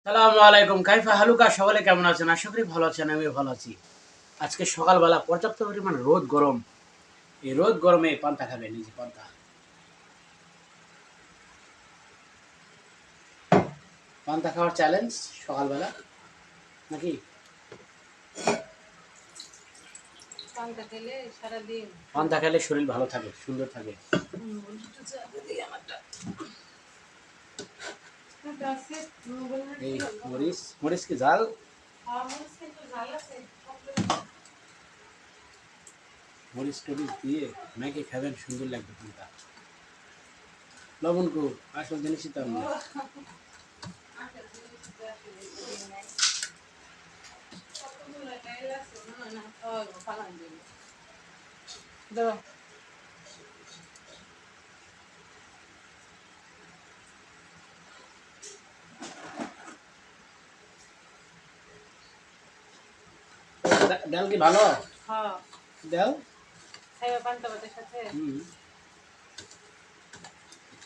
সালামু আলাইকুম কাইফা হালুকা সকলে কেমন আছেন? আশা করি ভালো আছেন, আমিও ভালো আছি। আজকে সকালবেলা পর্যাপ্ত পরিমাণ রোদ গরম। এই রোদ গরমে পান্তা খাবেন, এই যে পান্তা। পান্তা খাওয়ার চ্যালেঞ্জ সকালবেলা নাকি? পান্তা খেলে শরীর ভালো থাকে, সুন্দর থাকে। এই মরিচ মরিচ কি ঝাল? মরিচ টরিচ দিয়ে মেখে খাবেন, সুন্দর লাগবে পান্তা। লবণ কো আসল জিনিসই তো আমরা। ডাল কি ভালো? হ্যাঁ, ডাল খাইবা পান্তা ভাতের সাথে।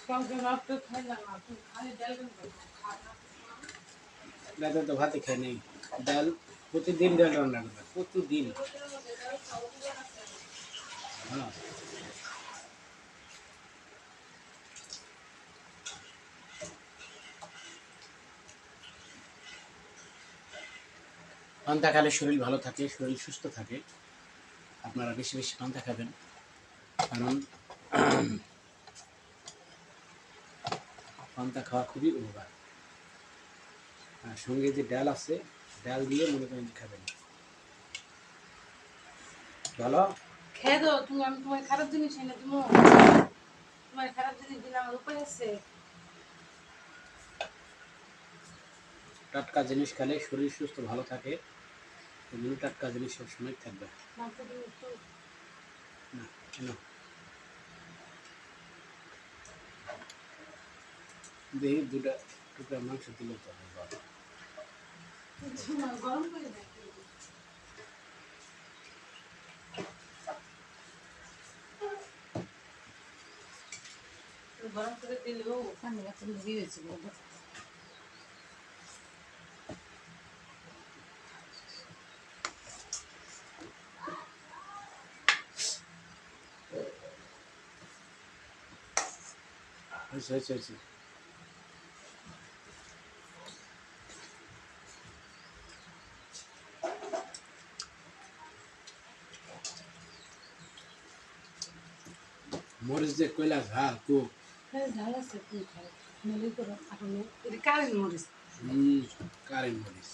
কালকে রাতে খাইলাম না, তুই খালি ডাল রাতে তো ভাতে খাই নেই। ডাল প্রতিদিন ডাল রান্না করবে, প্রতিদিন। হ্যাঁ, পান্তা খেলে শরীর ভালো থাকে, শরীর সুস্থ থাকে। আপনারা বেশি বেশি পান্তা খাবেন, কারণ পান্তা খাওয়া খুবই উপকার। আর সঙ্গে যে ডাল আছে, ডাল দিয়ে মনে করেন খাবেন ভালো। খেয়ে দাও তুমি, আমি তোমার খারাপ জিনিস এনে তুমি তোমার খারাপ জিনিস দিলে আমার উপায় আছে। টাটকা জিনিস খেলে শরীর সুস্থ ভালো থাকে, এগুলো টাটকা জিনিস সবসময় থাকবে। মাংস তুমি একটু না কেন দেখি দুটা টুকরা মাংস দিলে তো হবে ভালো। গরম করে দেয়, গরম করে দিলেও ওখানে এখন দিয়েছে। হয়েছে হয়েছে হয়েছে। মরিচ যে কয়লা ঝাল তো। হ্যাঁ, ঝাল আছে, তুমি খাও নলি করো এখন। এটা কারেন্ট মরিচ, কারেন্ট মরিচ,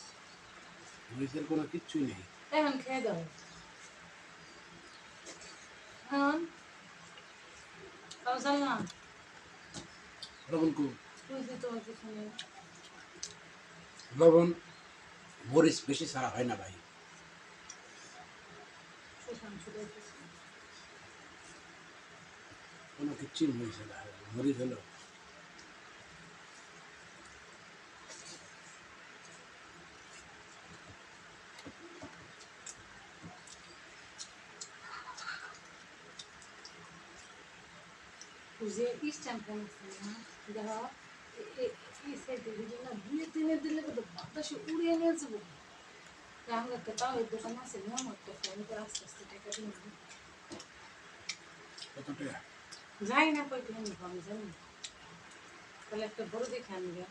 মরিচের কোনো কিচ্ছুই নেই। এখন খেয়ে দাও। এখন খাও চাল না, লবণ কো, তুই যে তোমার পিছনে লবণ মরিচ বেশি ছাড়া হয় না ভাই। শোষণ ছুটে গেছে। কোনো কিচ্ছুই মরিচ না, মরিচ হলো যে স্ট্যাম্প আছে না, দেখো এই সাইডে দিলে না, দুই তিনে দিলে কিন্তু বাতাসে উড়িয়ে নিয়ে যাবো। তাহলে তো তাও এই দোকান আছে না, আমার তো ফোন করে আস্তে আস্তে টাকা দিন। কত টাকা? যাই না কয়টা আমি আমি জানি না। তাহলে একটা বড় দেখে আনবে,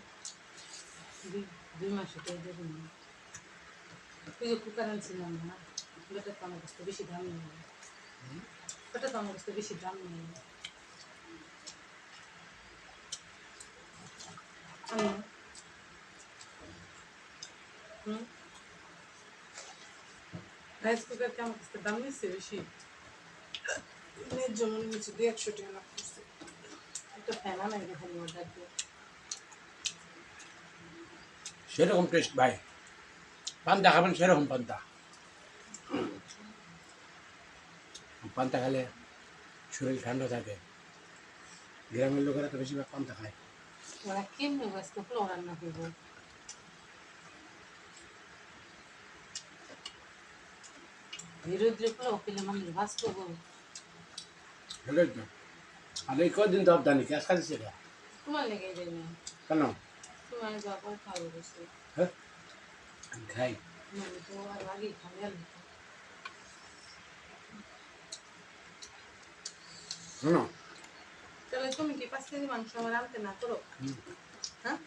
দুই মাস এটা দেবেন না। তুই যে কুকার আনছিলাম না, ওটা তো আমার কাছে বেশি দাম নেই, ওটা তো আমার কাছে বেশি দাম নেই। রাইস কুকার কি আমার কাছে দাম নিচ্ছে বেশি? ন্যায্য মনে হচ্ছে 150 টাকা লাভ করছে। একটা ফ্যান আনাই খালি অর্ডার দিয়ে। সেরকম টেস্ট ভাই, পান্তা খাবেন সেরকম পান্তা। পান্তা খেলে শরীর ঠান্ডা থাকে। গ্রামের লোকেরা তো বেশিরভাগ পান্তা খায়। ওরা কেমনে ব্যস্ত পোলাও রান্না করবো? রোদ্রে পোলাও খেলে মানুষ ভাস করবো। সেটাই তো। আর এই কদিন তো অবদানি গ্যাস খাচ্ছি সেটা তোমার লেগে যাবে না, কেন? তুমি আমি বাবার খাবো বসে হ্যাঁ আমি খাই মানে তো আর আগে খাবে আর শোনো তাহলে তুমি কি 5 কেজি মাংস আমার আনতে না করো হুম, হ্যাঁ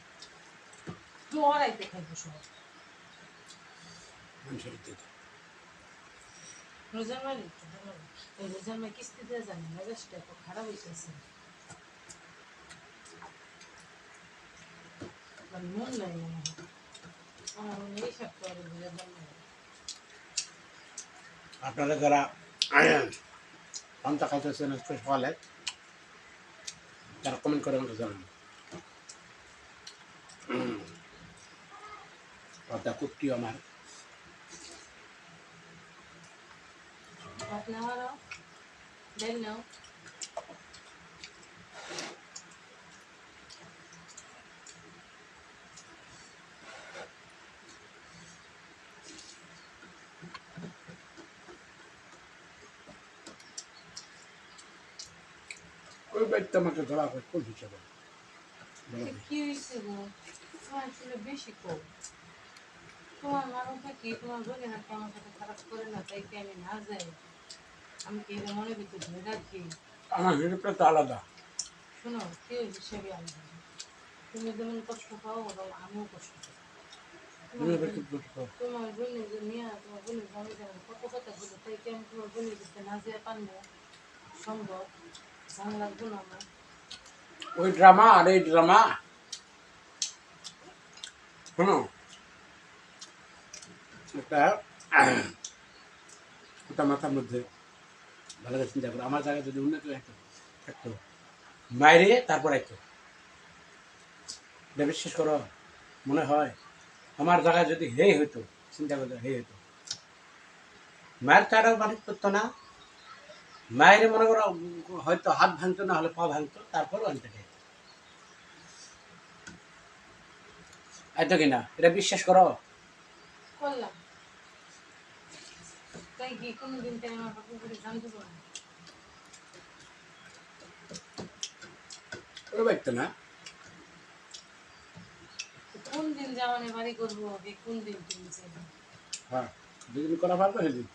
জোয়ারাইতে খাইবো সব মানুষের দিতে রোজার মারি এই রোজার মাই কিস্তি দিয়ে জানি মেজাজটা এত খারাপ হইতেছে মানে মন নাই মনে হয় আমার মনে এই সব করে রোজার মাই আপনারা যারা পান্তা খাইতেছেন আজকে সকালে তারা কমেন্ট করে আমাকে জানান পান্তা খুব প্রিয় আমার ভাত নাও আরো ডাল নাও ওই বাড়িতে আমাকে ধরা হয় কোন হিসাবে কি হয়েছে গো তোমার আসলে বেশি কম তোমার মানুষটা কি তোমার বলে হাতে আমার সাথে খারাপ করে না তাই কি আমি না যাই আমি কি এটা মনে ভিতরে ধরে রাখি আমার হিসাবটা তো আলাদা শোনো কেউ হিসেবে আলাদা না। তুমি যেমন কষ্ট পাও এবং আমিও কষ্ট পাই তুমি এবার কি করছো? তোমার বোনের যে নিয়ে তোমার বোনের আমি যেমন কত কথা বলে তাই কি আমি তোমার বোনের দিতে না যেয়ে পারবো সম্ভব ভালো লাগবো না আমার ওই ড্রামা আর এই ড্রামা শোনো একটা ওটা মাথার মধ্যে ভালো করে চিন্তা করো আমার জায়গায় যদি অন্য কেউ থাকতো বাইরে তারপর আইতো এটা বিশ্বাস করো মনে হয় আমার জায়গায় যদি হেই হইতো চিন্তা করতো হেই হইতো মায়ের তো আরও বাড়ি করতো না মায়ের মনে করো হয়তো হাত ভাঙতো না হলে পা ভাঙতো তারপরও আনতে চাইতো আইতো কিনা এটা বিশ্বাস করো করলাম তাই কি কোনোদিন তাই আমার বাপু করে জানতে পারো না ওরা বাইতো না কোন দিন যাওয়ানে বাড়ি করবো কোন দিন তুমি চাইবে হ্যাঁ যেদিন করা পারবে সেদিন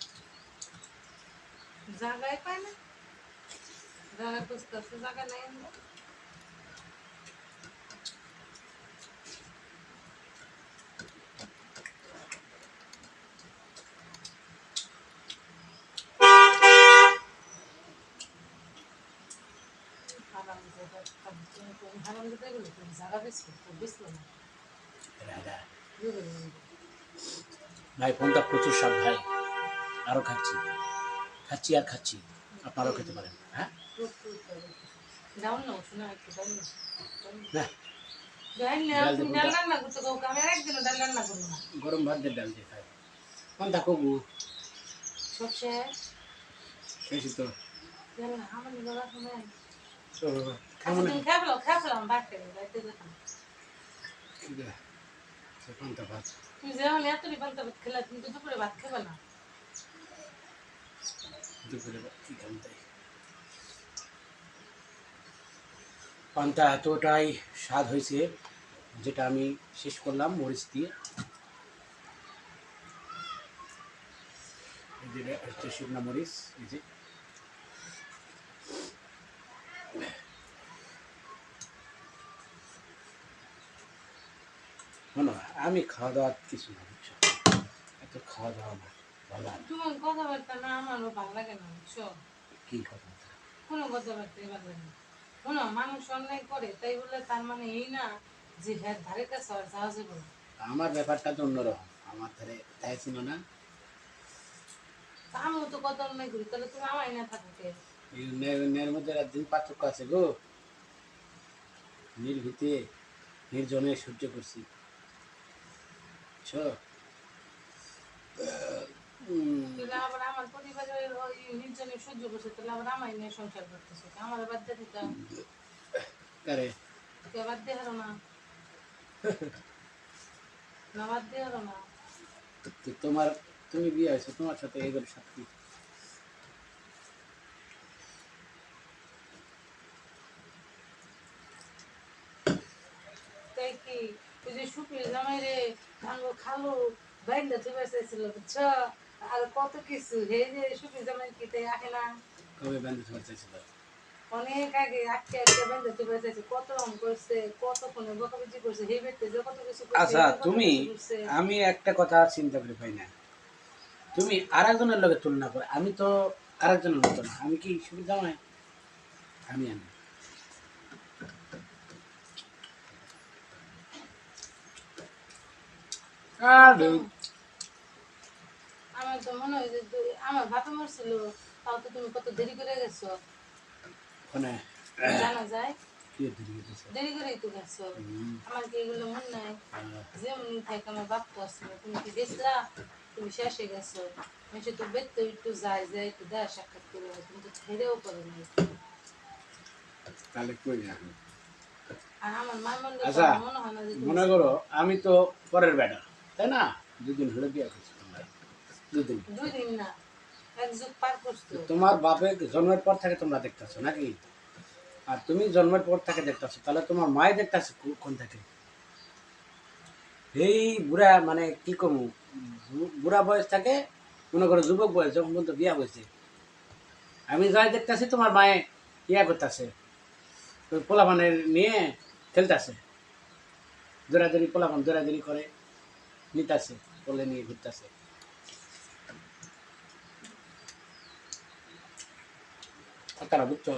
জায়গায় পায় না জায়গা খুঁজতে আসছে জায়গা নাই আমরা হারাম জায়গা তুমি হারাম জায়গা গেলে তুমি জায়গা বেচবে তো বেচলো না ভাই ফোনটা প্রচুর স্বাদ ভাই আরও খাচ্ছি খাচ্ছি আর খাচ্ছি আপনারাও খেতে পারেন হ্যাঁ ডাউন নাও শোনা একটু ডাউন নাও না ডাল নাও ডাল তুমি দেবো ডাল রান্না করতে কাউকে আমি আর একদিনও ডাল রান্না করবো না গরম ভাত দিয়ে ডাল দিয়ে খাই কোন থাকো গু সব শেষ বেশি তো জানি না আমার বাবা শুনে তো আচ্ছা কেমন তুমি খেয়ে ফেলাম বাড়তে বাড়তে যেতাম পান্তা ভাত তুমি যেমন এতটি পান্তা ভাত খেলা তুমি তো দুপুরে ভাত খাবে না দুপুরে কি খান তাই পান্তা এতটাই স্বাদ হয়েছে যেটা আমি শেষ করলাম মরিচ দিয়ে এই যে হচ্ছে শুকনা মরিচ এই যে শোনো আমি খাওয়া দাওয়া কিছু না বুঝছো এত খাওয়া দাওয়া না ভালো লাগে না। তোমার কথাবার্তা না আমারও ভালো লাগে না বুঝছো কি কথা কোনো কথাবার্তাই ভালো লাগে না শোনো মানুষ অন্যায় করে তাই বলে তার মানে এই না যে হ্যাঁ ধারে কাছে আর যাওয়া যাবে না আমার ব্যাপারটা তো অন্যরকম আমার ধারে তাই ছিল না তা আমিও তো কত অন্যায় করি তাহলে তুমি আমায় না থাকো কে এই ন্যায়ের মধ্যে রাত দিন পার্থক্য আছে গো নির্ভীতে নির্জনে সহ্য করছি বুঝছো তাহলে আবার আমার পরিবারের ওই নির্জনে সহ্য করছে তাহলে আবার আমায় নিয়ে সংসার করতেছে আমার বাদ দিয়ে দিতাম কারে কে বাদ দিয়ে হারো না না বাদ দিয়ে হারো না তো তোমার তুমি বিয়ে হয়েছো তোমার সাথে এগুলো সাথে তাই কি ওই সুপির জামাই রে আঙ্গো খালু বাইন্দা তুই চাইছিল বুঝছ আর কত কিছু হে যে সুপির জামাই কিতে আহে না কবে বান্ধব তোমার চাইছিল? অনেক আগে আটকে আটকে বাইন্দা তুই চাইছে কত রং করছে কত ফোনে বকাবকি করছে হে বেতে যে কত কিছু করছে আচ্ছা, হে যে কত তুমি কিছু করছে আমি একটা কথা আর চিন্তা করে পাই না, তুমি আরেকজনের লগে তুলনা করে, আমি তো আরেকজনের মতো না, আমি কি সুবিধা হয়? আমি আর আমার তো মনে হয় যে আমার ভাতা মরছিল তাও তো তুমি কত দেরি করে গেছো মানে জানা যায় কি দেরি হইতেছে? দেরি করেই তো গেছো আমার কি এগুলো মনে নাই যেমনি থাকে আমার বাপ তো আসছিল তুমি কি গেছিলা তুমি শেষে গেছো মেসে তো বেরতে একটু যায় যায় একটু দেয় সাক্ষাৎ করে তুমি তো ছেড়েও করে নাই তাহলে কই যাবো? আর আমার মার মনে আচ্ছা, মনে হয় না যে তুমি মনে করো আমি তো পরের বেটা, তাই না? দুদিন হলে বিয়ে করছি তোমরা, দুদিন। 2 দিন না এক যুগ পার করছো তোমার বাপে জন্মের পর থেকে তোমরা দেখতেছো নাকি? আর তুমি জন্মের পর থেকে দেখতেছো, তাহলে তোমার মায়ে দেখতেছে কোন থেকে? এই বুড়া মানে কি কমু, বুড়া বয়স থাকে, মনে করো যুবক বয়স যখন পর্যন্ত বিয়া বসছে, আমি যাই দেখতেছি তোমার মায়ে ইয়া করতেছে, ওই পোলাপানের নিয়ে খেলতেছে, দৌড়াদৌড়ি, পোলাপান দৌড়াদৌড়ি করে নিতেছে, কোলে নিয়ে ঘুরতেছে। কথাটা বুঝছো?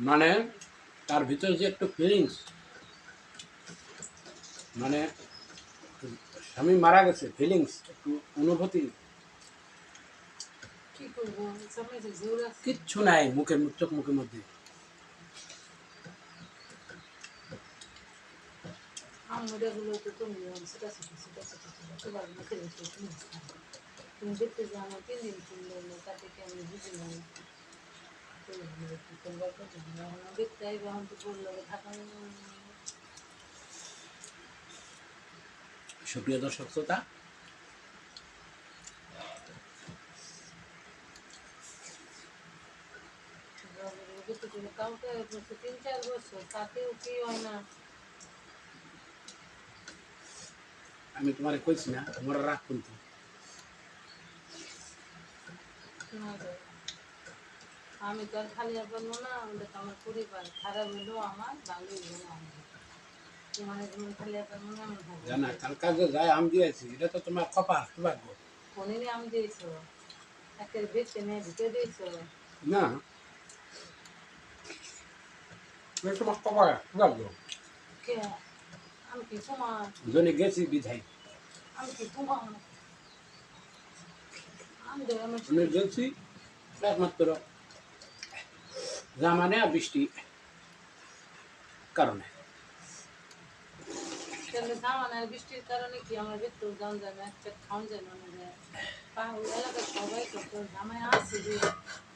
মানে তার ভিতরে যে একটু ফিলিংস, মানে স্বামী মারা গেছে, ফিলিংস একটু অনুভূতি কি করবো সামনে যে জোর আছে কিচ্ছু নাই মুখের চোখ মুখের মধ্যে। আমার এগুলো তো তুমি সেটা তোমার মুখে রেখে তুমি দেখতে যে আমার 3 দিন শুনলো না তাতে কি আমি বুঝি নাই দেখতে আইবে এখন তো বললো থাকা সুপ্রিয় দর্শক শ্রোতা, কাউকে 3-4 বছর তাতেও কি হয় না আমি তোমার কইছি না তোমার রাগ কিন্তু, শোনা যায় আমি তো আর খালি পারবো না ওটা তো আমার পরিবার খারাপ হলেও আমার ভালো হইলো আমার তোমার যেমন খালি পারবো না আমার ভালো জানা কাল কাজে যায় আম দিয়েছি, এটা তো তোমার কপাল, সৌভাগ্য ফোনে আমি দিয়েছো একের বেচে নিয়ে ঢুকে দিয়েছো না, এটা তোমার কপাল, সৌভাগ্য। কে আমি কি তোমার জনে গেছি বিধাই, আমি কি তোমার আমি তো আমার আমি গেছি একমাত্র জামানে আর বৃষ্টি কারণে। তাহলে দামানের বৃষ্টির কারণে কি আমার ভেতর যান যায় না একটা খাওয়ান যায় না আমাদের ওই এলাকার সবাই তো তোর জামাই আছে যে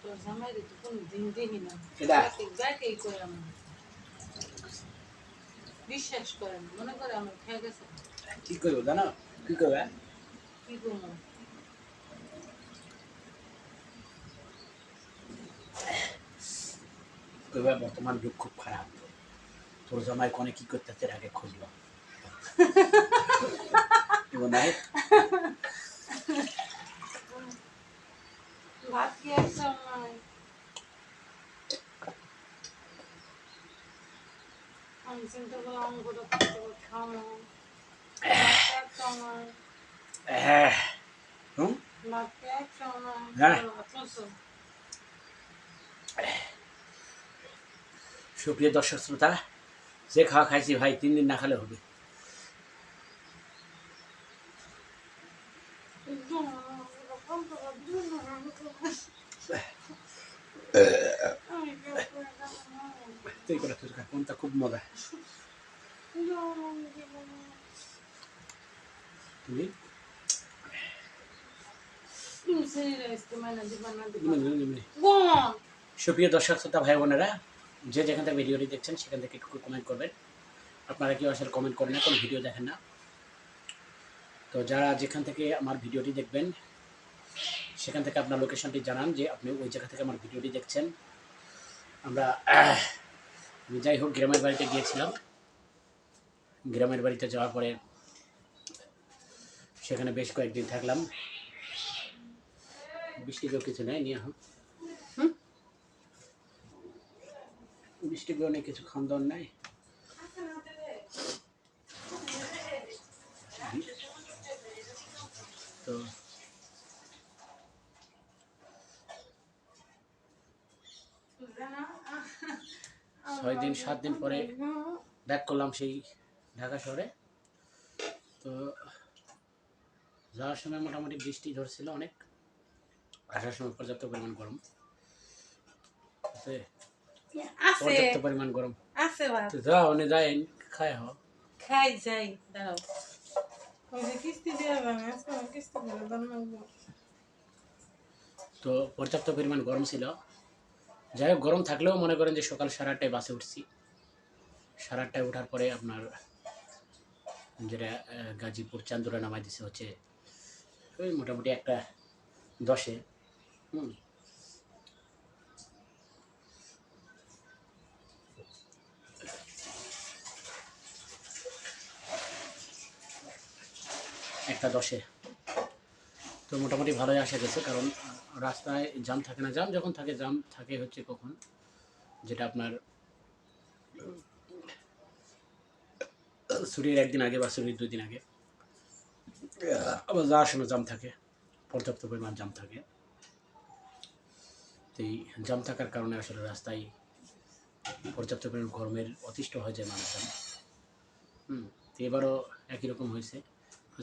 তোর জামাই রে তো কোনো দিন দেখি না এটা ব্যাকেই করে আমার বিশ্বাস করে না মনে করে আমার খেয়ে গেছে কি করবো জানো, কি করবে? কি করবো করবে বর্তমান যুগ খুব খারাপ, তোর জামাই কোনে কি করতেছে আগে খুঁজলো নাই। ভাত কি এক সময় আমি চিন্তা করলাম অঙ্কটা কষ্ট করে খাওয়ানো ভাত এক সময় হুম, ভাত এক সময় হ্যাঁ। অথচ সুপ্রিয় দর্শক শ্রোতা, যে খাওয়া খাইছি ভাই 3 দিন না খেলে হবে। তুই করে তোর কোনটা খুব মজা তুমি সুপ্রিয় দর্শক শ্রোতা ভাই বোনেরা, যে যেখান থেকে ভিডিওটি দেখছেন সেখান থেকে একটু কমেন্ট করবেন। আপনারা কেউ আসলে কমেন্ট করেন না, কোনো ভিডিও দেখেন না, তো যারা যেখান থেকে আমার ভিডিওটি দেখবেন সেখান থেকে আপনার লোকেশনটি জানান যে আপনি ওই জায়গা থেকে আমার ভিডিওটি দেখছেন। আমরা যাই হোক গ্রামের বাড়িতে গিয়েছিলাম, গ্রামের বাড়িতে যাওয়ার পরে সেখানে বেশ কয়েকদিন থাকলাম। বৃষ্টিকেও কিছু নেই নিয়ে বৃষ্টিকেও নেই কিছু খান দাওয়ার নাই। তো 6-7 দিন পরে ব্যাক করলাম সেই ঢাকা শহরে। তো যাওয়ার সময় মোটামুটি বৃষ্টি ধরছিল অনেক, আসার সময় পর্যাপ্ত পরিমাণ গরম আছে, পর্যাপ্ত পরিমাণ গরম আছে। তো যাও অনে যাই খায় হ খাই যাই দাঁড়াও, ওই যে কিস্তি দিয়ে যাবে, আজকে কিস্তি দিয়ে বানাবো। তো পর্যাপ্ত পরিমাণ গরম ছিল। যাই হোক গরম থাকলেও মনে করেন যে সকাল 8:30টায় বাসে উঠছি। 8:30টায় ওঠার পরে আপনার যেটা গাজীপুর চান্দুরা নামাই দিছে হচ্ছে ওই মোটামুটি 1:10-এ। একটা 10-এ তো মোটামুটি ভালোই আসা গেছে, কারণ রাস্তায় জাম থাকে না। জাম যখন থাকে, জাম থাকে হচ্ছে কখন, যেটা আপনার ছুটির একদিন আগে বা ছুটির 2 দিন আগে, আবার যাওয়ার সময় জাম থাকে, পর্যাপ্ত পরিমাণ জাম থাকে। তো এই জাম থাকার কারণে আসলে রাস্তায় পর্যাপ্ত পরিমাণ গরমের অতিষ্ঠ হয়ে যায় মানুষজন। তো এবারও একই রকম হয়েছে।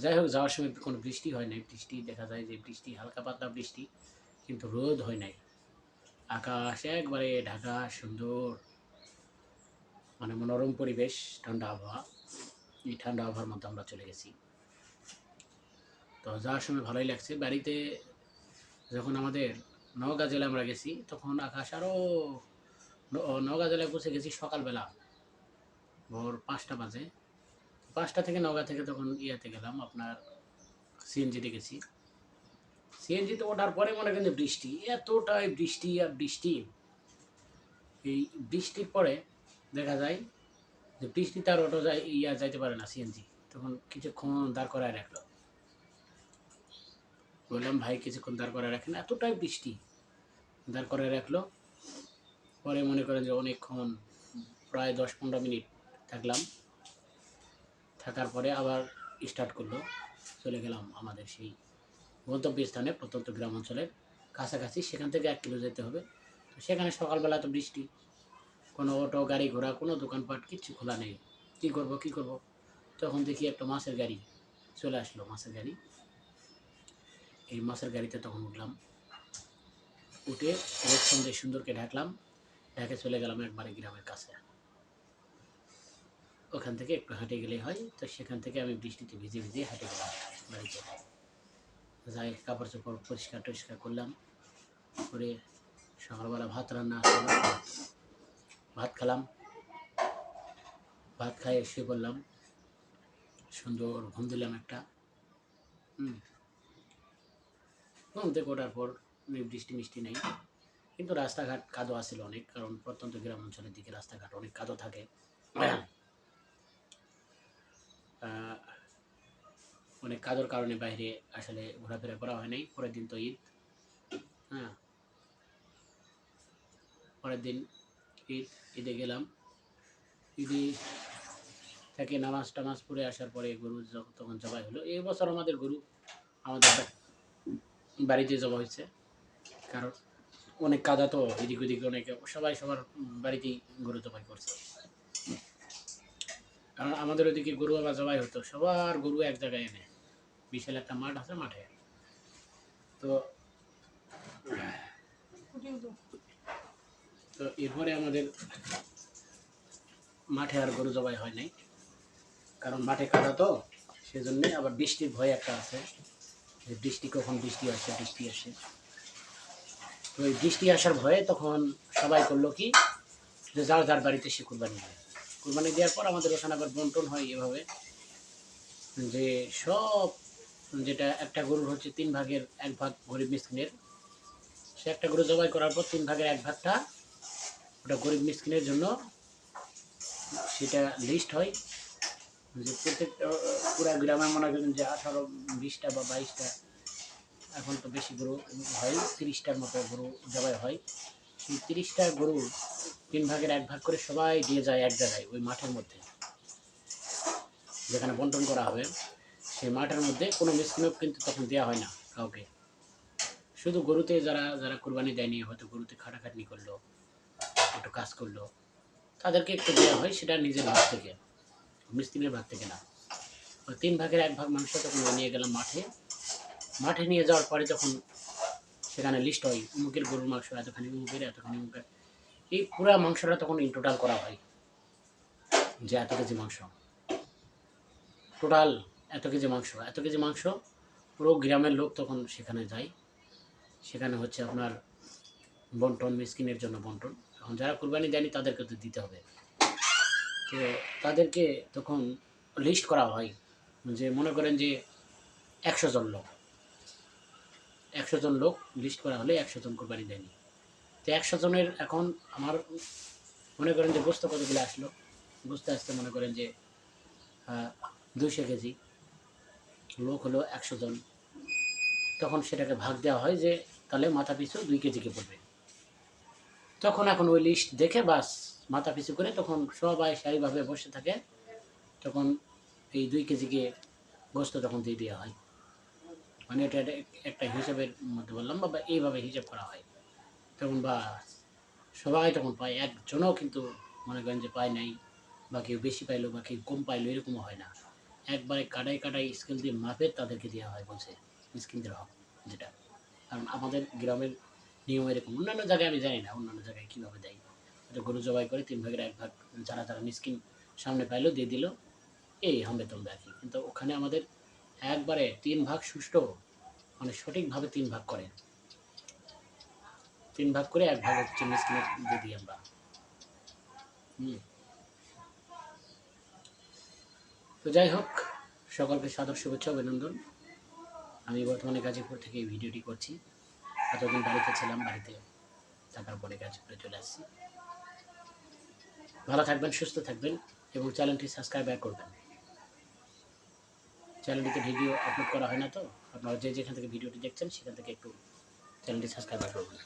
যাই হোক যাওয়ার সময় কোনো বৃষ্টি হয় নাই, বৃষ্টি দেখা যায় যে বৃষ্টি হালকা পাতলা বৃষ্টি, কিন্তু রোদ হয় নাই। আকাশ একবারে ঢাকা, সুন্দর মানে মনোরম পরিবেশ, ঠান্ডা আবহাওয়া। এই ঠান্ডা আবহাওয়ার মধ্যে আমরা চলে গেছি। তো যাওয়ার সময় ভালোই লাগছে। বাড়িতে যখন আমাদের নওগাঁ জেলায় আমরা গেছি, তখন আকাশ আরও, নওগাঁ জেলায় পৌঁছে গেছি সকালবেলা ভোর 5টা বাজে। 5টা থেকে নওগাঁ থেকে তখন ইয়াতে গেলাম আপনার সিএনজিতে গেছি। সিএনজিতে ওঠার পরে মনে করেন যে বৃষ্টি, এতটাই বৃষ্টি আর বৃষ্টি। এই বৃষ্টির পরে দেখা যায় যে বৃষ্টিতে আর অটো যাইতে পারে না সিএনজি। তখন কিছুক্ষণ দাঁড় করায় রাখলো, বললাম ভাই কিছুক্ষণ দাঁড় করায় রাখেন, এতটাই বৃষ্টি। দাঁড় করায় রাখলো, পরে মনে করেন যে অনেকক্ষণ প্রায় 10-15 মিনিট থাকলাম। থাকার পরে আবার স্টার্ট করলো, চলে গেলাম আমাদের সেই গন্তব্যস্থানে, প্রত্যন্ত গ্রাম অঞ্চলের কাছাকাছি। সেখান থেকে 1 কিলো যেতে হবে। তো সেখানে সকালবেলা তো বৃষ্টি, কোনো অটো গাড়ি ঘোড়া কোনো দোকানপাট কিচ্ছু খোলা নেই। কী করব। তখন দেখি একটা মাছের গাড়ি চলে আসলো, মাছের গাড়ি। এই মাছের গাড়িতে তখন উঠলাম, উঠে রেস্টুরেন্টে সুন্দরকে ঢাকলাম, ঢাকে চলে গেলাম একবারে গ্রামের কাছে। ওখান থেকে একটু হাঁটে গেলেই হয়। তো সেখান থেকে আমি বৃষ্টিতে ভিজে ভিজে হাঁটে গেলাম বাড়িতে। যাই কাপড় চোপড় পরিষ্কার টরিষ্কার করলাম, করে সকালবেলা ভাত রান্না আসলো, ভাত খেলাম। ভাত খাই শুয়ে পড়লাম, সুন্দর ঘুম দিলাম একটা। ঘুম থেকে ওঠার পর বৃষ্টি মিষ্টি নেই, কিন্তু রাস্তাঘাট কাদো আসছিল অনেক, কারণ প্রত্যন্ত গ্রাম অঞ্চলের দিকে রাস্তাঘাট অনেক কাদো থাকে। অনেক কাদোর কারণে বাইরে আসলে ঘোরাফেরা করা হয় নাই। পরের দিন তো ঈদ, পরের দিন ঈদে গেলাম। ঈদে থেকে নামাজ টামাজ পড়ে আসার পরে গরু তখন জবাই হলো। এই বছর আমাদের গরু আমাদের বাড়িতে জবা হয়েছে, কারণ অনেক কাদা তো এদিক ওদিকে, অনেকে সবাই সবার বাড়িতেই গরু জবাই করছে। কারণ আমাদের ওদিকে গরু আবার জবাই হতো, সবার গরু এক জায়গায় এনে, বিশাল একটা মাঠ আছে, মাঠে। তো এরপরে আমাদের মাঠে আর গরু জবাই হয় নাই, কারণ মাঠে কাদা তো, সেজন্যে। আবার বৃষ্টির ভয় একটা আছে, যে বৃষ্টি কখন বৃষ্টি আসে। তো এই বৃষ্টি আসার ভয়ে তখন সবাই করলো কি, যে যার যার বাড়িতে সে কুরবানি দেয়। কুরবানি দেওয়ার পর আমাদের ওখানে আবার বন্টন হয় এভাবে, যে সব, যেটা একটা গরুর হচ্ছে 3 ভাগের 1 ভাগ গরিব মিসকিনের, সে একটা গরু জবাই করার পর 3 ভাগের 1 ভাগটা ওটা গরিব মিসকিনের জন্য, সেটা লিস্ট হয়। যে প্রত্যেকটা পুরা গ্রামে মনে করেন যে 18-20টা বা 22টা, এখন তো বেশি গরু হয়, 30টার মতো গরু জবাই হয়। সেই 30টা গরু 3 ভাগের 1 ভাগ করে সবাই দিয়ে যায় এক জায়গায় ওই মাঠের মধ্যে, যেখানে বন্টন করা হবে। সেই মাঠের মধ্যে কোনো মিসকিনও কিন্তু তখন দেওয়া হয় না কাউকে। শুধু গরুতে যারা যারা কোরবানি দেয়নি, হয়তো গরুতে খাটাখাটনি করলো, একটু কাজ করলো, তাদেরকে একটু দেওয়া হয়, সেটা নিজের ভাগ থেকে, মিসকিনের ভাগ থেকে না। 3 ভাগের 1 ভাগ মাংস তখন নিয়ে গেলাম মাঠে। মাঠে নিয়ে যাওয়ার পরে তখন সেখানে লিস্ট হয়, অমুকের গরুর মাংস এতখানি, অমুকের এতখানি, অমুকের। এই পুরা মাংসটা তখন ইন টোটাল করা হয়, যে এত কেজি মাংস, টোটাল এত কেজি মাংস, এত কেজি মাংস। পুরো গ্রামের লোক তখন সেখানে যায়। সেখানে হচ্ছে আপনার বন্টন, মিসকিনের জন্য বন্টন। এখন যারা কুরবানি দেয়নি তাদেরকে তো দিতে হবে। তো তাদেরকে তখন লিস্ট করা হয়, যে মনে করেন যে 100 জন লোক, 100 জন লোক লিস্ট করা হলে 100 জন কোরবানি দেয়নি। তো 100 জনের এখন আমার মনে করেন যে গোস্ত কতগুলো আসলো, গোস্ত আসতে মনে করেন যে 200 কেজি, লোক হলো 100 জন। তখন সেটাকে ভাগ দেওয়া হয় যে তাহলে মাথা পিছু 2 কেজিকে পড়বে। তখন এখন ওই লিস্ট দেখে বাস মাথা পিছু করে তখন সবাই সারিভাবে বসে থাকে। তখন এই 2 কেজিকে গোস্ত তখন দিয়ে দেওয়া হয়। মানে এটা একটা হিসাবের মধ্যে বললাম, বা এইভাবে হিসাব করা হয়। তখন বা সবাই তখন পায়, একজনও কিন্তু মনে করেন যে পায় নাই, বা কেউ বেশি পাইলো বা কেউ কম পাইলো, এরকমও হয় না। একবারে কাটাই কাটাই স্কেল দিয়ে মাপে তাদেরকে দেওয়া হয় বলছে, মিসকিনদের হক যেটা। কারণ আমাদের গ্রামের নিয়ম এরকম, অন্যান্য জায়গায় আমি জানি না অন্যান্য জায়গায় কীভাবে দেয়। এটা গরু জবাই করে 3 ভাগের 1 ভাগ যারা যারা মিসকিন সামনে পাইলো দিয়ে দিল, এই হামবে তলবে আর কি। কিন্তু ওখানে আমাদের একবারে 3 ভাগ সুষ্ঠু, মানে সঠিকভাবে 3 ভাগ করে, 3 ভাগ করে 1 ভাগ হচ্ছে মিসকিনের দিয়ে দিই আমরা। তো যাই হোক, সকলকে সাদর শুভেচ্ছা, অভিনন্দন। আমি বর্তমানে গাজীপুর থেকে এই ভিডিওটি করছি। এতদিন বাড়িতে ছিলাম, বাড়িতে থাকার পরে গাজীপুরে চলে আসছি। ভালো থাকবেন, সুস্থ থাকবেন, এবং চ্যানেলটি সাবস্ক্রাইব করবেন। চ্যানেলটিতে ভিডিও আপলোড করা হয় না, তো আপনারা যে যেখান থেকে ভিডিওটি দেখছেন সেখান থেকে একটু চ্যানেলটি সাবস্ক্রাইব করবেন।